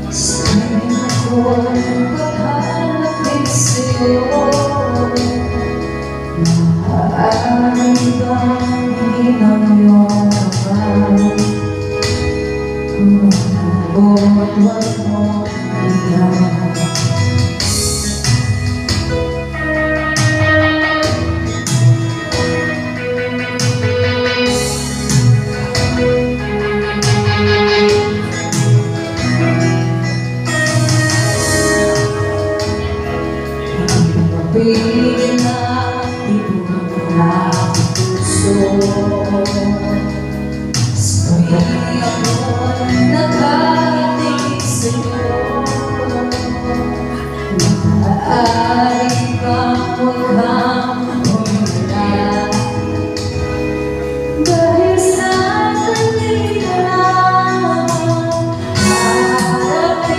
Sana'y ako'y paghanapin sa'yo. Maaari bang hinang iyong kapal? Kung huwag mo iyan. Pagpapili na tibok na puso, sabay ako'y nakatingin sa'yo. Maaari bang huwag kang umiyak? Dahil sa kanila harapin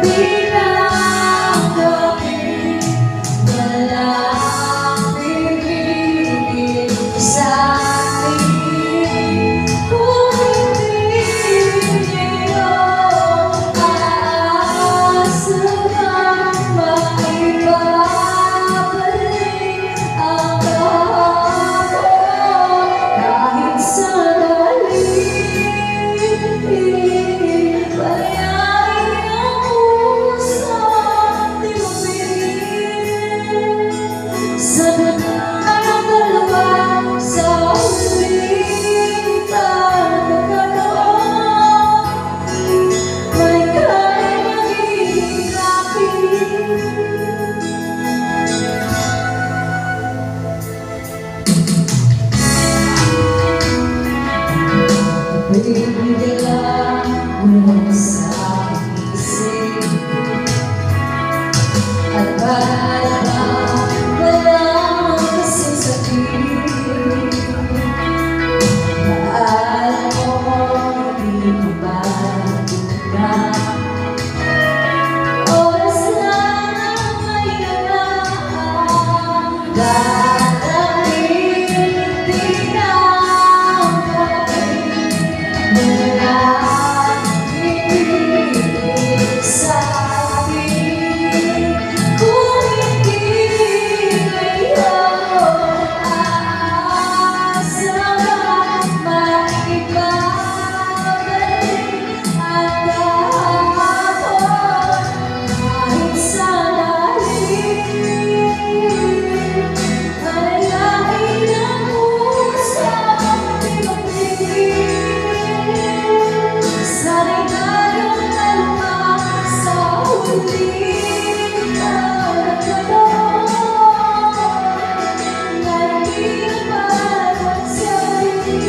bilang gabi. Walang pipigil sa'kin kung hindi niyo aasang maibabalik ang kahapon. Kahit sandali, payain ang pusong di mapigil. Sagot ang dalawa sa huling pagkakataon, may kayang ihigapin. Bigla mo sa aking isip at para bang walang kasing sakit. Alam mo, hindi ko ba tunay? Oras lang ang may nalaan. Darating din ang gabi. Walang pipigil sa'kin kung hindi kayo aasang maibabalik ang kahapon. Kahit sandali, alain ang pusong di mapigil. Sana'y tayong dalawa sa huling pagkakataon, na hindi na bawat sabi.